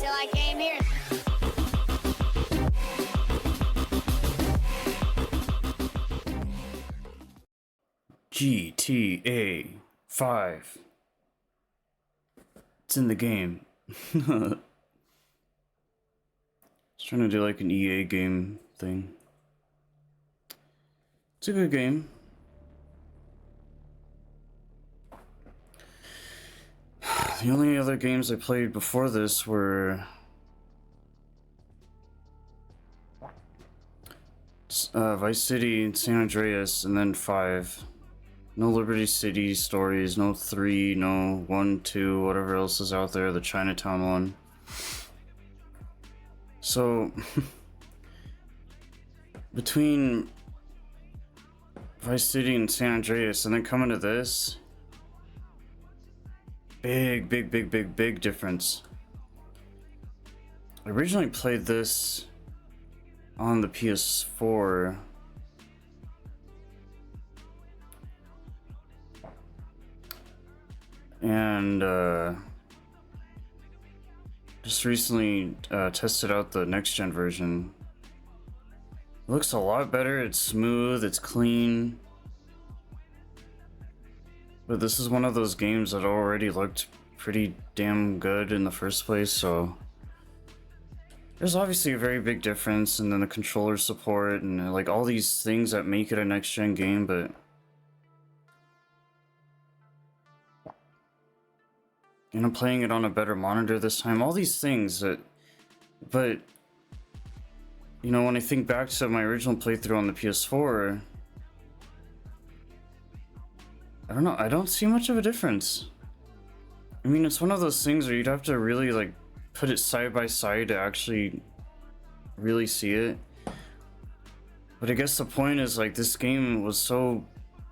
till I came here. GTA 5. It's in the game. It's trying to do like an EA game thing. It's a good game. The only other games I played before this were Vice City, San Andreas, and then 5. No Liberty City stories, no 3, no 1, 2, whatever else is out there, the Chinatown one. So, between Vice City and San Andreas, and then coming to this, big difference. I originally played this on the PS4. And just recently tested out the next gen version. It looks a lot better, it's smooth, it's clean. But this is one of those games that already looked pretty damn good in the first place, so there's obviously a very big difference, and then the controller support and like all these things that make it a next gen game, but and I'm playing it on a better monitor this time. All these things that, but you know, when I think back to my original playthrough on the PS4, I don't know, I don't see much of a difference. I mean, it's one of those things where you'd have to really like put it side by side to actually really see it. But I guess the point is, like, this game was so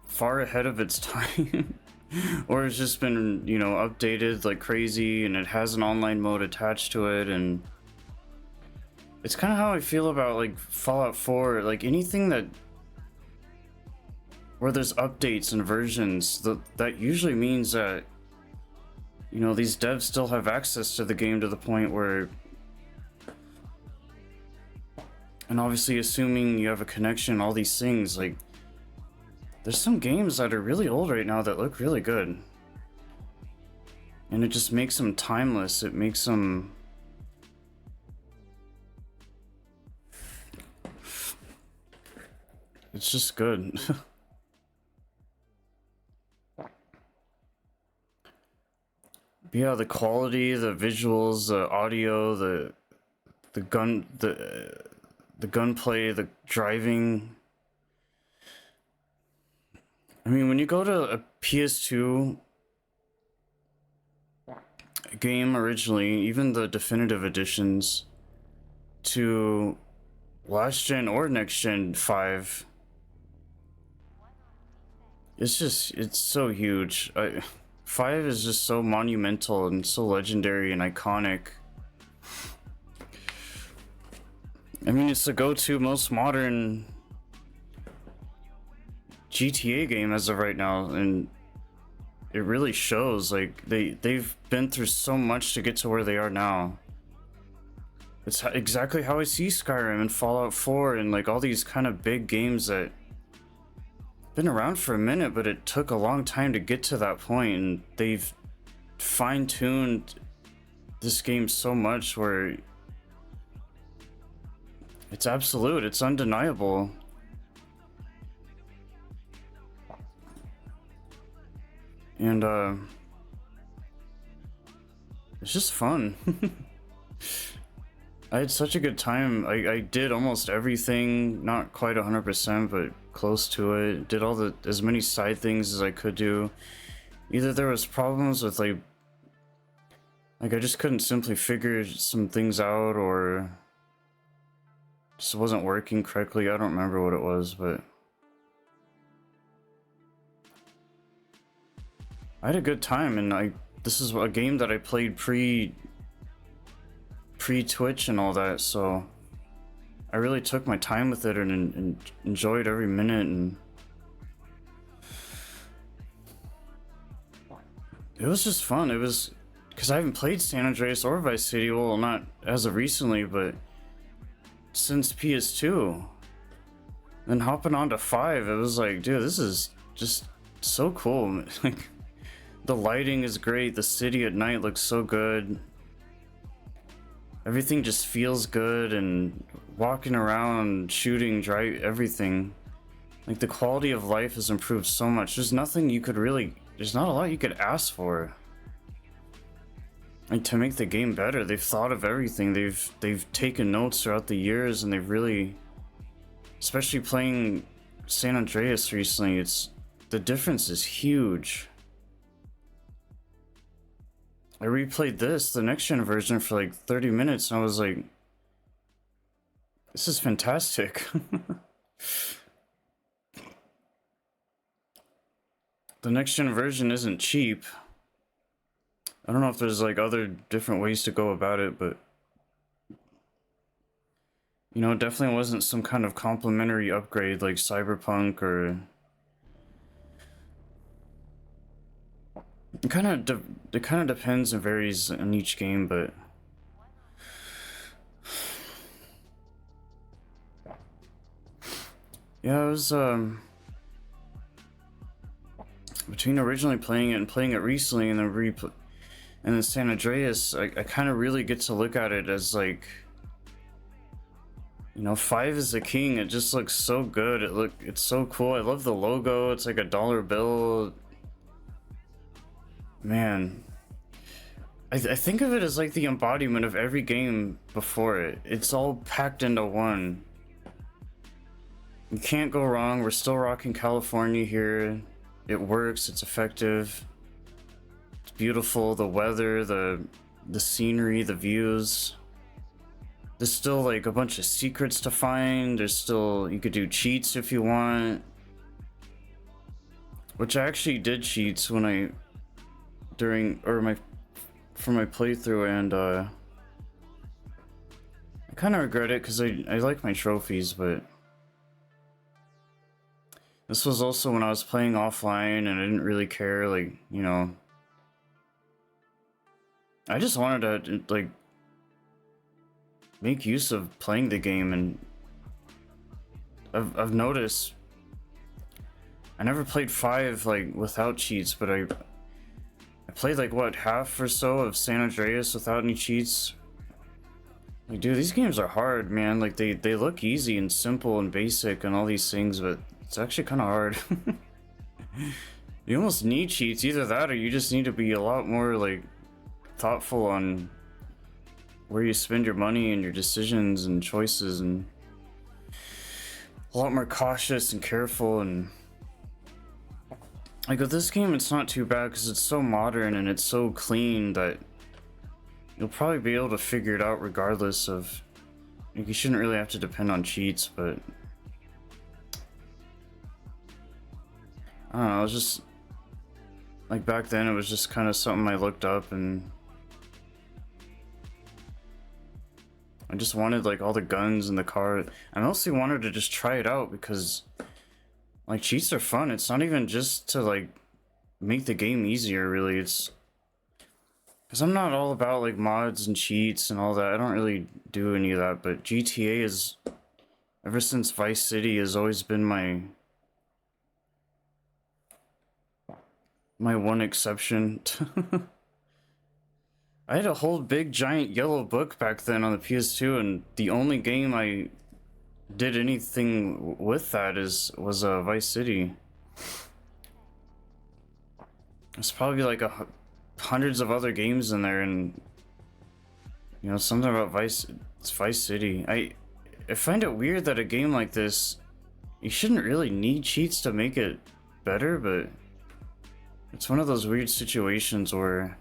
far ahead of its time. Or it's just been, you know, updated like crazy, and it has an online mode attached to it, and it's kind of how I feel about like Fallout 4. Like anything that where there's updates and versions, that usually means that, you know, these devs still have access to the game to the point where, and obviously assuming you have a connection, all these things, like there's some games that are really old right now that look really good. And it just makes them timeless. It makes them... It's just good. But yeah, the quality, the visuals, the audio, the gunplay, the driving... I mean, when you go to a PS2 game originally, even the definitive editions, to last gen or next gen 5, it's so huge. 5 is just so monumental and so legendary and iconic. I mean, it's the go-to most modern GTA game as of right now, and it really shows. Like they've been through so much to get to where they are now. It's exactly how I see Skyrim and Fallout 4 and like all these kind of big games that been around for a minute, but it took a long time to get to that point, and they've fine-tuned this game so much where it's absolute, it's undeniable. And it's just fun. I had such a good time. I did almost everything, not quite 100%, but close to it. Did all as many side things as I could do. Either there was problems with like I just couldn't simply figure some things out, or just wasn't working correctly. I don't remember what it was, but I had a good time, and this is a game that I played pre-Twitch and all that, so I really took my time with it and enjoyed every minute, and it was just fun. It was because I haven't played San Andreas or Vice City, well, not as of recently, but since PS2. Then hopping on to 5, it was like, dude, this is just so cool. Like, the lighting is great, the city at night looks so good. Everything just feels good, and walking around, shooting, drive, everything. Like, the quality of life has improved so much. There's nothing you could really, there's not a lot you could ask for. Like, to make the game better, they've thought of everything. They've taken notes throughout the years, and they've really, especially playing San Andreas recently, the difference is huge. I replayed the next gen version, for like 30 minutes, and I was like, this is fantastic. The next gen version isn't cheap. I don't know if there's like other different ways to go about it, but you know, it definitely wasn't some kind of complimentary upgrade like Cyberpunk, or it kind of depends and varies in each game, but yeah, it was between originally playing it and playing it recently, and then San Andreas, I kind of really get to look at it as like, you know, 5 is the king. It just looks so good. It's so cool. I love the logo. It's like a dollar bill. Man, I think of it as like the embodiment of every game before it. It's all packed into one. You can't go wrong. We're still rocking California here. It works. It's effective. It's beautiful. The weather, the scenery, the views. There's still like a bunch of secrets to find. There's still, you could do cheats if you want. Which I actually did cheats when for my playthrough, and I kind of regret it because I like my trophies, but this was also when I was playing offline and I didn't really care, like, you know, I just wanted to like make use of playing the game, and I've noticed I never played 5 like without cheats, but I played like what, half or so of San Andreas without any cheats. Like, dude, these games are hard, man. Like, they look easy and simple and basic and all these things, but it's actually kind of hard. You almost need cheats, either that or you just need to be a lot more like thoughtful on where you spend your money and your decisions and choices, and a lot more cautious and careful. And like with this game, it's not too bad because it's so modern and it's so clean that you'll probably be able to figure it out regardless of, like, you shouldn't really have to depend on cheats. But I don't know, it was just like back then it was just kind of something I looked up, and I just wanted like all the guns and the car. I mostly wanted to just try it out because like cheats are fun. It's not even just to like make the game easier, really. It's because I'm not all about like mods and cheats and all that. I don't really do any of that, but GTA is, ever since Vice City, has always been my one exception. I had a whole big giant yellow book back then on the PS2, and the only game I did anything with that was Vice City. There's probably like hundreds of other games in there, and you know, something about it's Vice City. I find it weird that a game like this, you shouldn't really need cheats to make it better, but it's one of those weird situations where,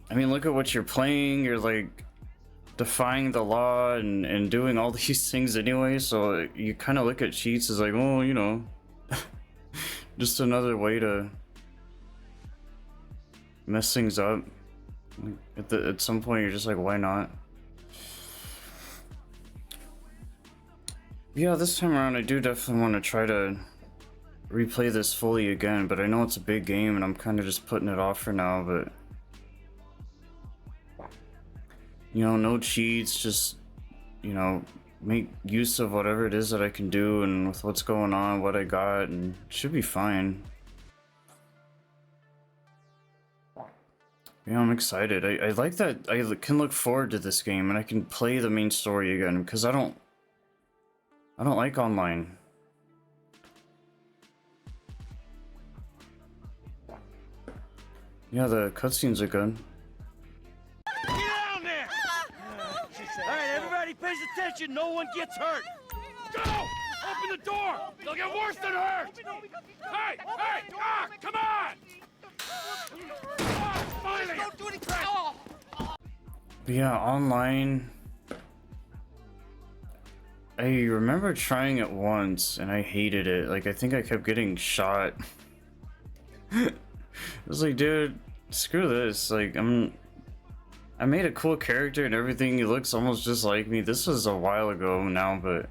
I mean, look at what you're playing. You're like defying the law and doing all these things anyway, so you kind of look at cheats as like, oh, you know, just another way to mess things up. At some point you're just like, why not? Yeah, this time around I do definitely want to try to replay this fully again, but I know it's a big game and I'm kind of just putting it off for now, but you know, no cheats, just, you know, make use of whatever it is that I can do and with what's going on, what I got, and it should be fine. Yeah, I'm excited. I like that I can look forward to this game and I can play the main story again, because I don't like online. Yeah, the cutscenes are good. Get down there! Alright, everybody pays attention, no one gets hurt! Go! Open the door! They'll get worse than hurt! Hey! Hey! Ah! Come on! Ah, finally! Don't do anything! But yeah, online, I remember trying it once and I hated it. Like, I think I kept getting shot. I was like, dude, screw this. Like, I made a cool character and everything. He looks almost just like me. This was a while ago now, but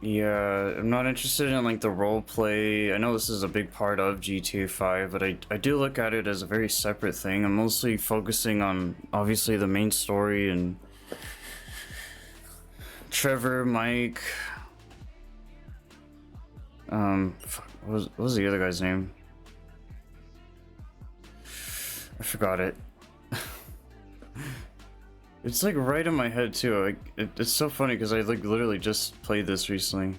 yeah, I'm not interested in like the role play. I know this is a big part of GTA 5, but I do look at it as a very separate thing. I'm mostly focusing on obviously the main story and Trevor, Mike, what was the other guy's name? I forgot it. It's like right in my head too. Like it's so funny because I like literally just played this recently.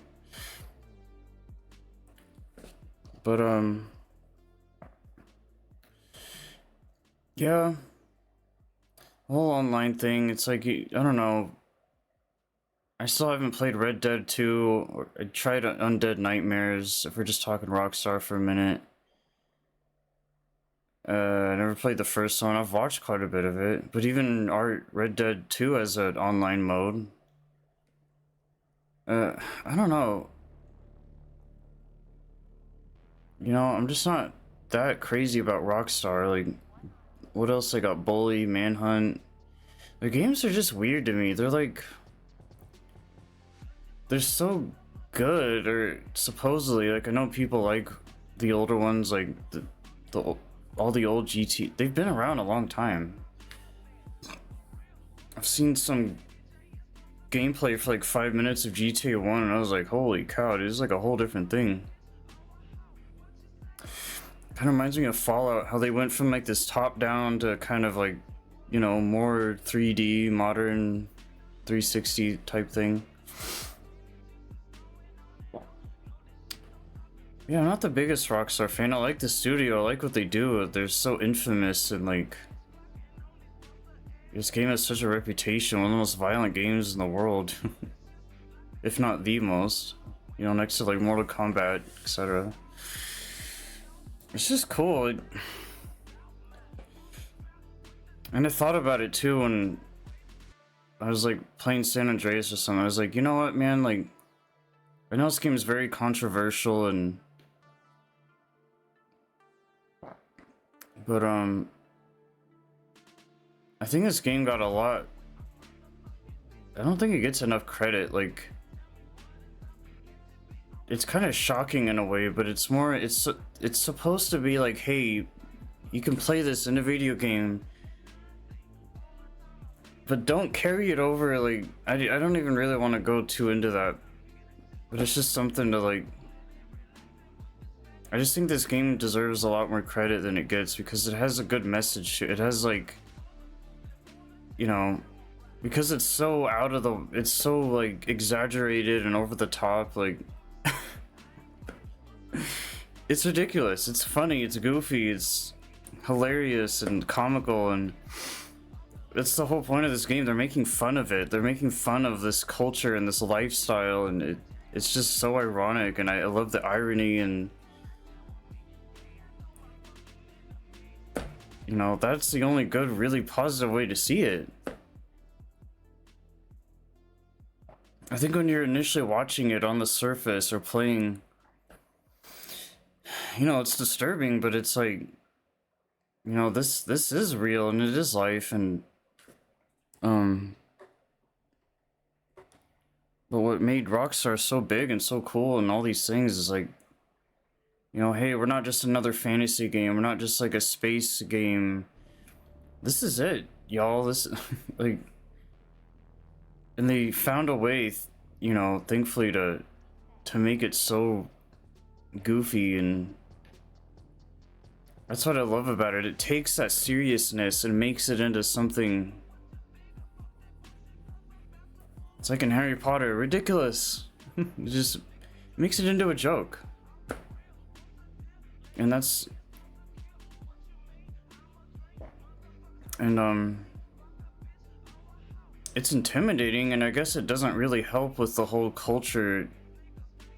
But yeah, the whole online thing. It's like I don't know. I still haven't played Red Dead 2. Or I tried Undead Nightmares. If we're just talking Rockstar for a minute. I never played the first one. I've watched quite a bit of it, but even our Red Dead 2 has an online mode. I don't know. You know, I'm just not that crazy about Rockstar. Like, what else I got? Bully, Manhunt. The games are just weird to me. They're like, they're so good, or supposedly. Like, I know people like the older ones, like all the old GT. They've been around a long time. I've seen some gameplay for like 5 minutes of GTA 1 and I was like, holy cow, dude, it's like a whole different thing. Kind of reminds me of Fallout, how they went from like this top down to kind of like, you know, more 3D, modern 360 type thing. Yeah, I'm not the biggest Rockstar fan. I like the studio, I like what they do. They're so infamous and like, this game has such a reputation, one of the most violent games in the world. If not the most. You know, next to like Mortal Kombat, etc. It's just cool. And I thought about it too when I was like playing San Andreas or something. I was like, you know what, man, like, I know this game is very controversial and but I think this game got a lot. I don't think it gets enough credit. Like, it's kind of shocking in a way, but it's more, it's supposed to be like, hey, you can play this in a video game, but don't carry it over. Like, I don't even really want to go too into that, but it's just something to like, I just think this game deserves a lot more credit than it gets because it has a good message. It has like, you know, because it's so out of the, it's so like exaggerated and over the top, like it's ridiculous, it's funny, it's goofy, it's hilarious and comical, and that's the whole point of this game. They're making fun of it, they're making fun of this culture and this lifestyle, and it's just so ironic, and I love the irony, and you know, that's the only good, really positive way to see it. I think when you're initially watching it on the surface or playing, you know, it's disturbing, but it's like, you know, this is real and it is life, and But what made Rockstar so big and so cool and all these things is like, you know, hey, we're not just another fantasy game. We're not just like a space game. This is it, y'all. This, like, and they found a way, you know, thankfully to make it so goofy, and that's what I love about it. It takes that seriousness and makes it into something. It's like in Harry Potter, ridiculous. It just makes it into a joke. And that's... And, it's intimidating, and I guess it doesn't really help with the whole culture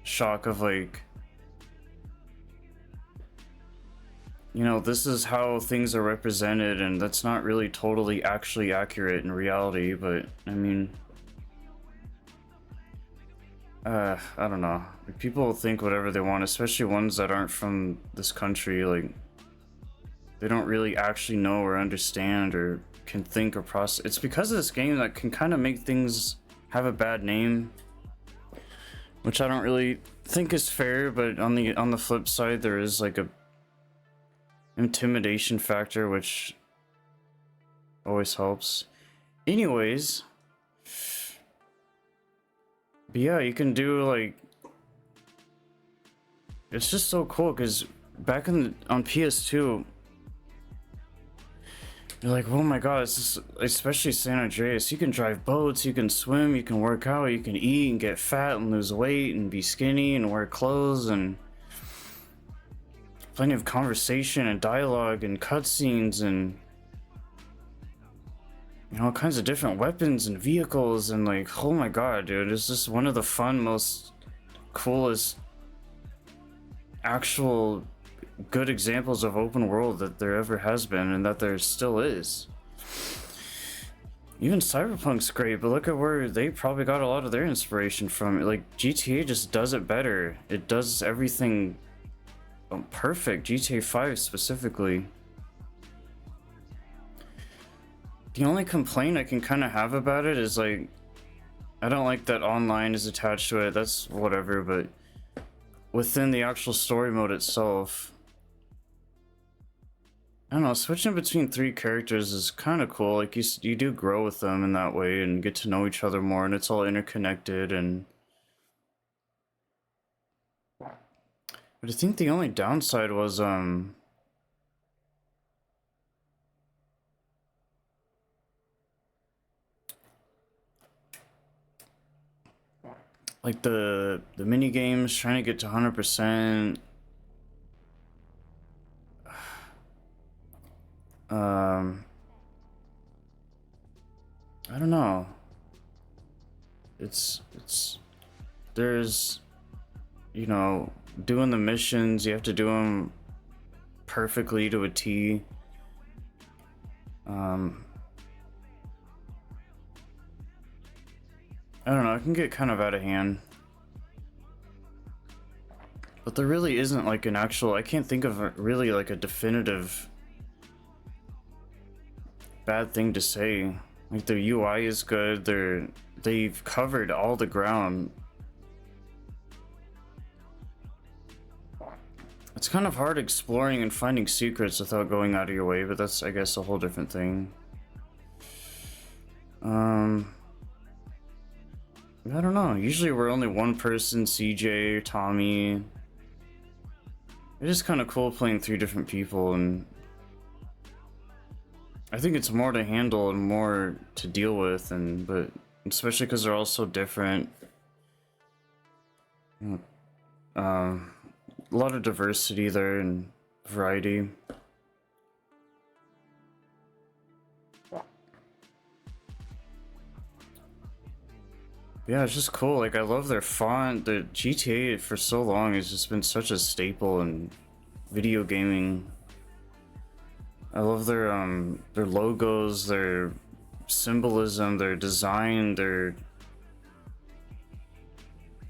shock of, like... You know, this is how things are represented, and that's not really totally actually accurate in reality, but, I mean... I don't know. Like, people think whatever they want, especially ones that aren't from this country. Like, they don't really actually know or understand or can think or process. It's because of this game that can kind of make things have a bad name, which I don't really think is fair. But on the flip side, there is like a intimidation factor, which always helps. Anyways. But yeah, you can do like, it's just so cool because back on PS2, you're like, oh my god, this is, especially San Andreas, you can drive boats, you can swim, you can work out, you can eat and get fat and lose weight and be skinny and wear clothes, and plenty of conversation and dialogue and cutscenes and, you know, all kinds of different weapons and vehicles, and like, oh my god, dude, it's just one of the fun, most coolest actual good examples of open world that there ever has been, and that there still is. Even Cyberpunk's great, but look at where they probably got a lot of their inspiration from. Like, GTA just does it better. It does everything perfect. GTA 5 specifically. The only complaint I can kind of have about it is, like, I don't like that online is attached to it. That's whatever, but within the actual story mode itself, I don't know, switching between 3 characters is kind of cool. Like, you do grow with them in that way and get to know each other more, and it's all interconnected. And but I think the only downside was like the mini games, trying to get to 100%. I don't know. It's there's, you know, doing the missions, you have to do them perfectly to a T. I don't know, it can get kind of out of hand. But there really isn't like an actual, I can't think of really like a definitive bad thing to say. Like, the UI is good, they've covered all the ground. It's kind of hard exploring and finding secrets without going out of your way, but that's, I guess, a whole different thing. I don't know. Usually we're only one person, CJ or Tommy. It is kind of cool playing 3 different people, and I think it's more to handle and more to deal with, and but especially because they're all so different. A lot of diversity there and variety. Yeah, it's just cool. Like, I love their font. The GTA for so long has just been such a staple in video gaming. I love their logos, their symbolism, their design,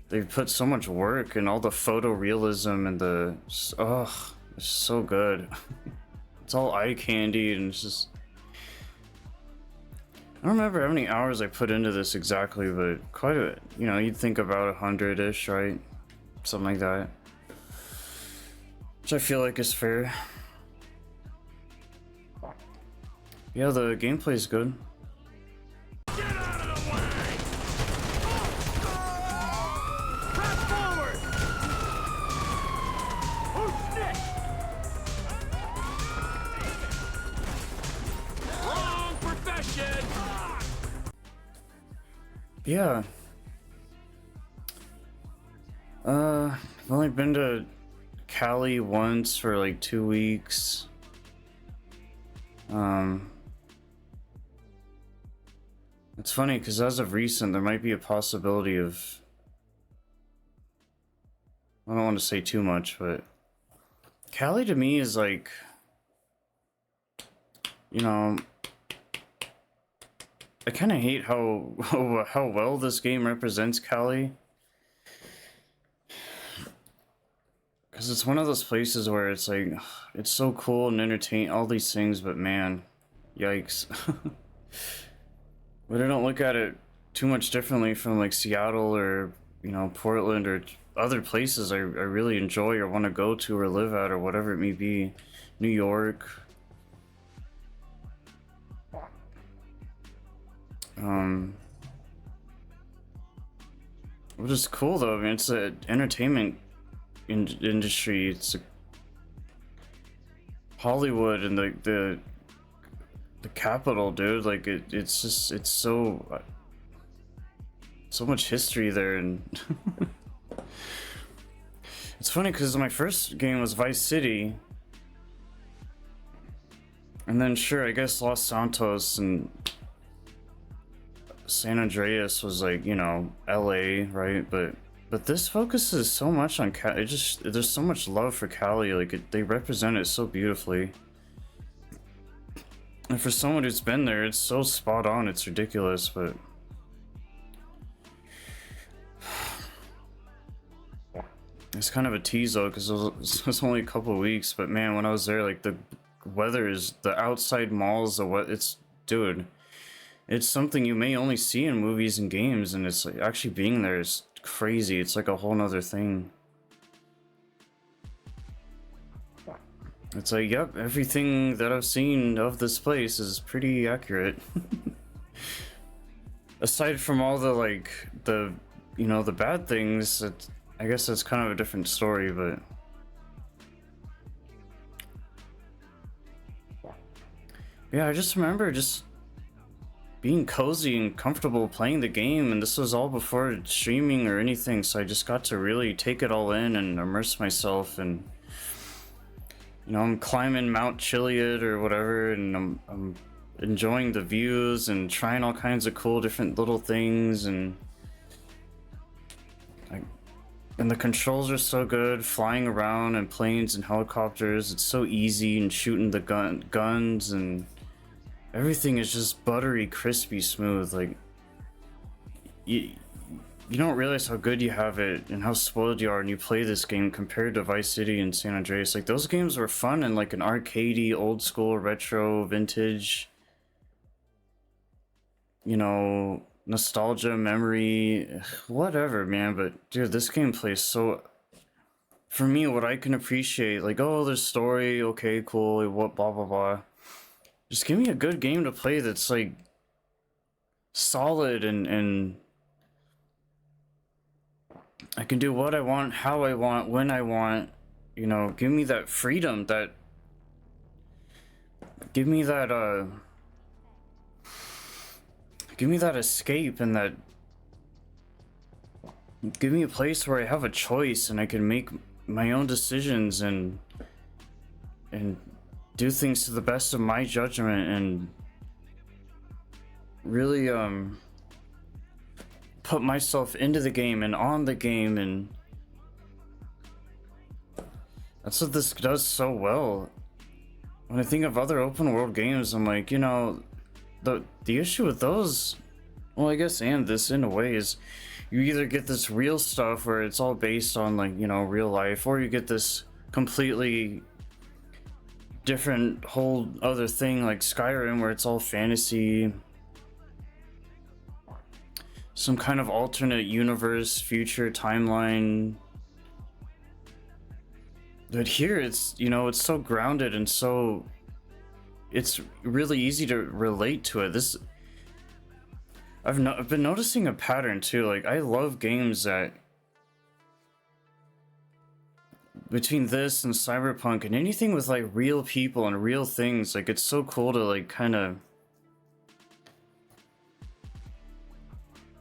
they've put so much work and all the photorealism and the, oh, it's so good. It's all eye candy, and it's just, I don't remember how many hours I put into this exactly, but quite a, you know, you'd think about 100-ish, right? Something like that. Which I feel like is fair. Yeah, the gameplay's good. Get out of the way! Press forward! Oh shit! Wrong profession! Yeah. I've only been to Cali once for like 2 weeks. It's funny because as of recent, there might be a possibility of. I don't want to say too much, but Cali to me is like, you know, I kind of hate how well this game represents Cali. Because it's one of those places where it's like, it's so cool and entertain all these things, but man, yikes. But I don't look at it too much differently from like Seattle or, you know, Portland or other places I really enjoy or want to go to or live at or whatever it may be. New York. Which is cool though. I mean, it's an entertainment industry. It's Hollywood and the capital, dude. Like it's just, it's so much history there. And it's funny because my first game was Vice City, and then sure, I guess Los Santos and San Andreas was like, you know, LA, right? But this focuses so much on Cali. It just, there's so much love for Cali. Like they represent it so beautifully. And for someone who's been there, it's so spot on. It's ridiculous, but it's kind of a tease though, because it was only a couple of weeks. But man, when I was there, like the weather is, the outside malls, it's, dude, it's something you may only see in movies and games, and it's like actually being there is crazy. It's like a whole nother thing. It's like, yep, everything that I've seen of this place is pretty accurate. Aside from all the, like, the, you know, the bad things, I guess that's kind of a different story, but yeah, I just remember just being cozy and comfortable playing the game, and this was all before streaming or anything, so I just got to really take it all in and immerse myself. And you know, I'm climbing Mount Chiliad or whatever, and I'm enjoying the views and trying all kinds of cool different little things, and the controls are so good, flying around in planes and helicopters. It's so easy, and shooting the guns, and everything is just buttery, crispy, smooth. Like you don't realize how good you have it and how spoiled you are when you play this game compared to Vice City and San Andreas. Like those games were fun and like an arcadey, old school, retro, vintage, you know, nostalgia, memory, whatever, man. But dude, this game plays so, for me, what I can appreciate, like, oh, there's story, okay, cool, what, blah blah blah. Just give me a good game to play that's like solid, and I can do what I want, how I want, when I want. You know, give me that freedom, give me that escape, and that give me a place where I have a choice and I can make my own decisions and do things to the best of my judgment, and really put myself into the game and on the game. And that's what this does so well. When I think of other open world games, I'm like, you know, the issue with those, well, I guess, and this in a way, is you either get this real stuff where it's all based on, like, you know, real life, or you get this completely different whole other thing like Skyrim where it's all fantasy some kind of alternate universe, future timeline. But here it's, you know, it's so grounded and so, it's really easy to relate to it. This, I've been noticing a pattern too. Like, I love games that, between this and Cyberpunk and anything with like real people and real things, like it's so cool to like kind of.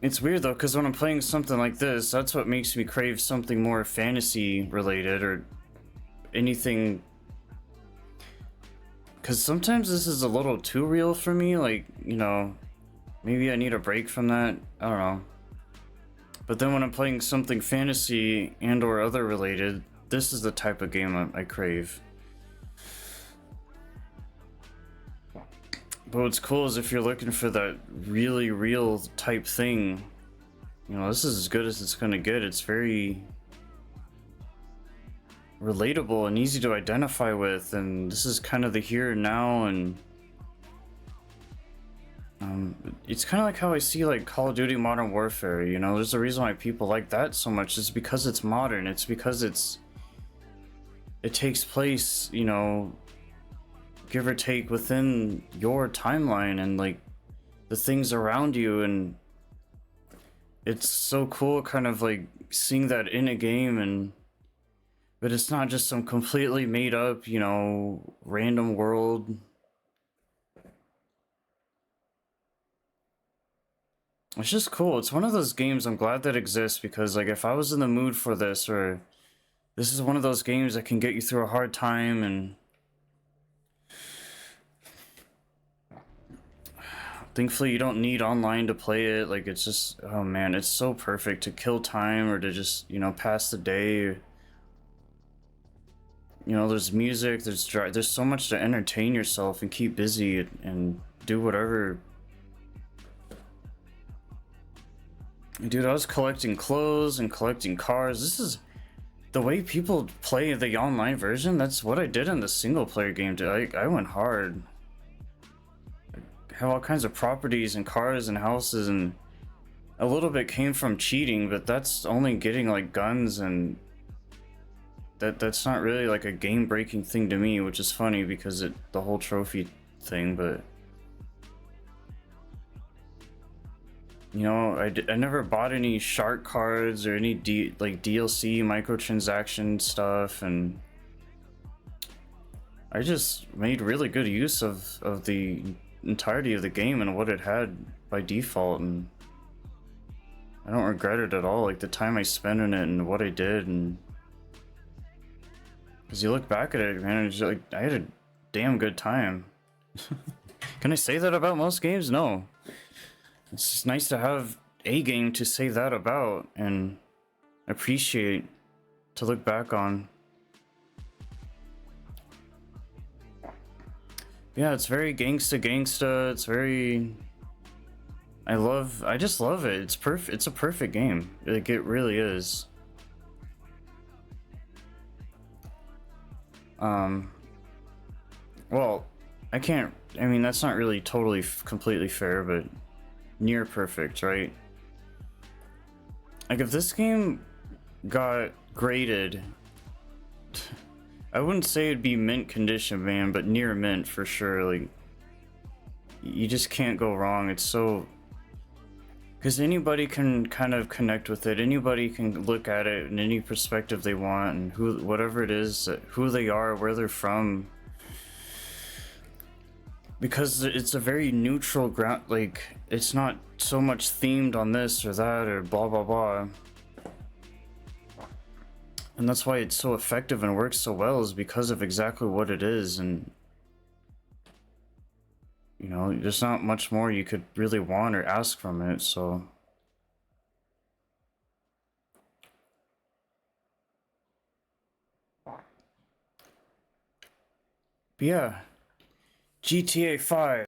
It's weird though, because when I'm playing something like this, that's what makes me crave something more fantasy related or anything. Because sometimes this is a little too real for me, like, you know, maybe I need a break from that. I don't know. But then when I'm playing something fantasy and or other related, this is the type of game I crave. But what's cool is if you're looking for that really real type thing, you know, this is as good as it's gonna get. It's very relatable and easy to identify with, and this is kind of the here and now, and it's kind of like how I see like Call of Duty Modern Warfare, you know. There's a reason why people like that so much. It's because it's modern. It's because it takes place, you know, give or take within your timeline and like the things around you, and it's so cool kind of like seeing that in a game. And but it's not just some completely made up, you know, random world. It's just cool. It's one of those games I'm glad that exists, because like if I was in the mood for this, or this is one of those games that can get you through a hard time, and thankfully you don't need online to play it. Like it's just, oh man, it's so perfect to kill time or to just, you know, pass the day. You know, there's music, there's so much to entertain yourself and keep busy and do whatever. Dude, I was collecting clothes and collecting cars. This is the way people play the online version. That's what I did in the single player game. Dude, I went hard. I have all kinds of properties and cars and houses, and a little bit came from cheating, but that's only getting like guns, and that's not really like a game breaking thing to me, which is funny because the whole trophy thing. But you know, I never bought any shark cards or any like DLC microtransaction stuff, and I just made really good use of the entirety of the game and what it had by default, and I don't regret it at all. Like the time I spent in it and what I did, and because you look back at it, man, it's just like I had a damn good time. Can I say that about most games? No. It's just nice to have a game to say that about and appreciate, to look back on. Yeah, it's very gangsta. It's very, I just love it. It's perfect. It's a perfect game. Like it really is. Well, I mean, that's not really totally completely fair, but near perfect, right? Like if this game got graded, I wouldn't say it'd be mint condition, man, but near mint for sure. Like you just can't go wrong. It's so, because anybody can kind of connect with it. Anybody can look at it in any perspective they want, and whatever it is, who they are, where they're from. Because it's a very neutral ground, like it's not so much themed on this or that or blah blah blah. And that's why it's so effective and works so well, is because of exactly what it is. And you know, there's not much more you could really want or ask from it, so. But yeah, GTA 5.